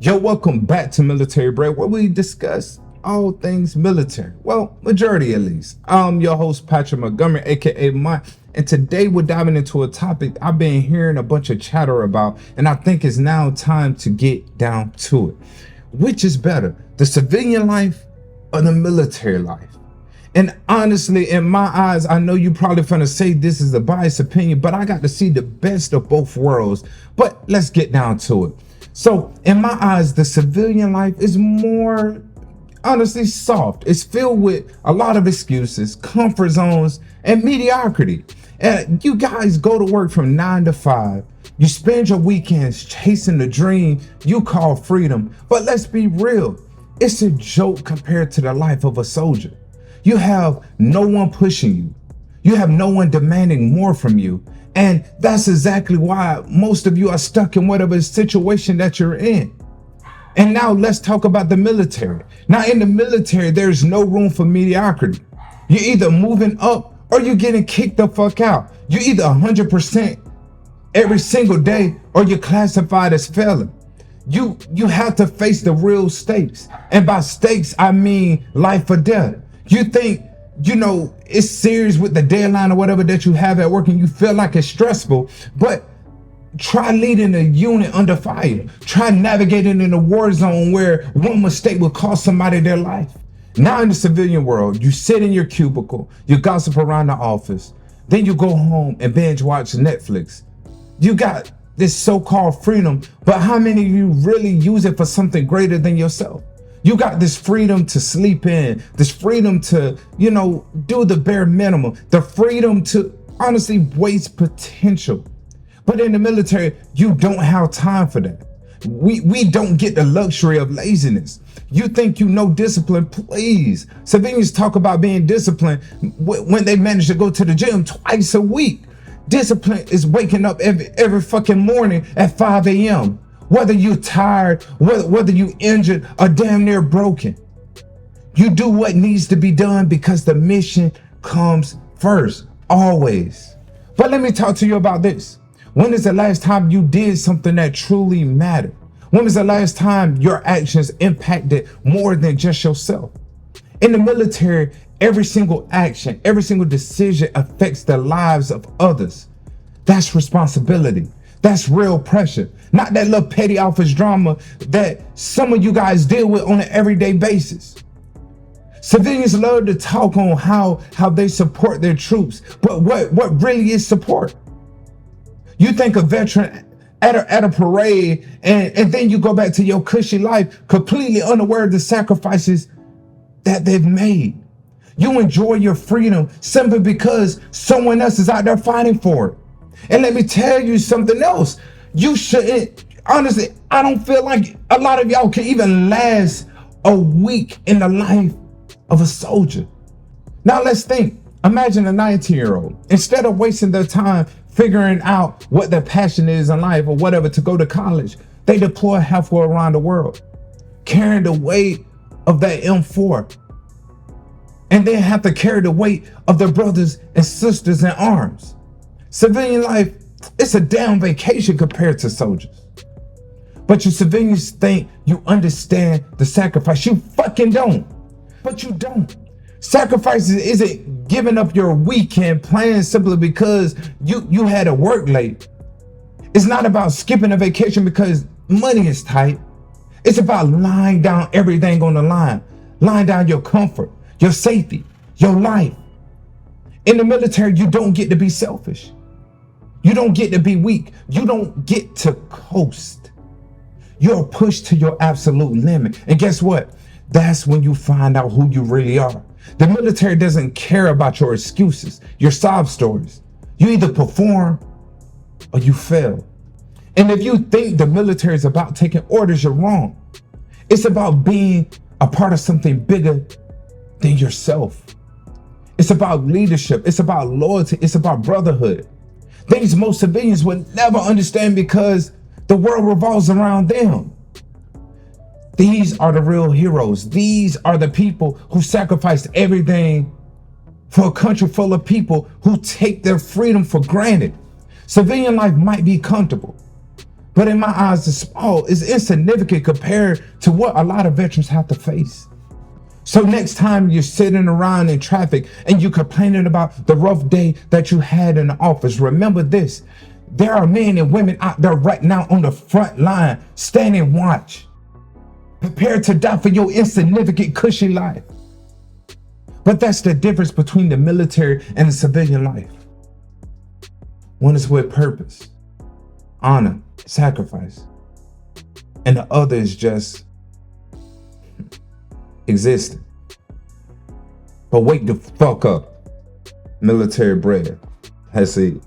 Yo, welcome back to Military Break, where we discuss all things military. Well, majority at least. I'm your host, Patrick Montgomery, aka Mike, and today we're diving into a topic I've been hearing a bunch of chatter about, and I think it's now time to get down to it. Which is better, the civilian life or the military life? And honestly, in my eyes, I know you probably finna say this is a biased opinion, but I got to see the best of both worlds. But let's get down to it. So in my eyes, the civilian life is more honestly soft. It's filled with a lot of excuses, comfort zones, and mediocrity. And you guys go to work from 9 to 5. You spend your weekends chasing the dream you call freedom. But let's be real, it's a joke compared to the life of a soldier. You have no one pushing you. You have no one demanding more from you. And that's exactly why most of you are stuck in whatever situation that you're in. And now let's talk about the military. Now in the military, there's no room for mediocrity. You're either moving up or you're getting kicked the fuck out. You're either 100% every single day or you're classified as failing. You have to face the real stakes. And by stakes, I mean life or death. You think, it's serious with the deadline or whatever that you have at work and you feel like it's stressful, but try leading a unit under fire. Try navigating in a war zone where one mistake will cost somebody their life. Now in the civilian world, you sit in your cubicle, you gossip around the office, then you go home and binge watch Netflix. You got this so-called freedom, but how many of you really use it for something greater than yourself? You got this freedom to sleep in, this freedom to, do the bare minimum, the freedom to honestly waste potential. But in the military, you don't have time for that. We don't get the luxury of laziness. You think you know discipline? Please. Civilians talk about being disciplined when they manage to go to the gym twice a week. Discipline is waking up every fucking morning at 5 a.m. Whether you're tired, whether you injured or damn near broken. You do what needs to be done because the mission comes first, always. But let me talk to you about this. When is the last time you did something that truly mattered? When was the last time your actions impacted more than just yourself? In the military, every single action, every single decision affects the lives of others. That's responsibility. That's real pressure. Not that little petty office drama that some of you guys deal with on an everyday basis. Civilians love to talk on how they support their troops, but what really is support? You think a veteran at a parade and then you go back to your cushy life completely unaware of the sacrifices that they've made. You enjoy your freedom simply because someone else is out there fighting for it. And let me tell you something else. You shouldn't, honestly, I don't feel like a lot of y'all can even last a week in the life of a soldier. Now let's think. Imagine a 19-year-old. Instead of wasting their time figuring out what their passion is in life or whatever to go to college, they deploy halfway around the world, carrying the weight of that M4, and then have to carry the weight of their brothers and sisters in arms. Civilian life, it's a damn vacation compared to soldiers. But you civilians think you understand the sacrifice. You fucking don't. But you don't. Sacrifices isn't giving up your weekend plans simply because you had to work late. It's not about skipping a vacation because money is tight. It's about lying down everything on the line. Lying down your comfort, your safety, your life. In the military, you don't get to be selfish. You don't get to be weak. You don't get to coast. You're pushed to your absolute limit. And guess what? That's when you find out who you really are. The military doesn't care about your excuses, your sob stories. You either perform or you fail. And if you think the military is about taking orders, you're wrong. It's about being a part of something bigger than yourself. It's about leadership. It's about loyalty. It's about brotherhood. Things most civilians would never understand because the world revolves around them. These are the real heroes. These are the people who sacrificed everything for a country full of people who take their freedom for granted. Civilian life might be comfortable, But in my eyes, it's small, it's insignificant compared to what a lot of veterans have to face. So next time you're sitting around in traffic and you're complaining about the rough day that you had in the office, remember this: there are men and women out there right now on the front line, standing watch, prepared to die for your insignificant, cushy life. But that's the difference between the military and the civilian life. One is with purpose, honor, sacrifice, and the other is just existing. But wake the fuck up, military bread. That's it.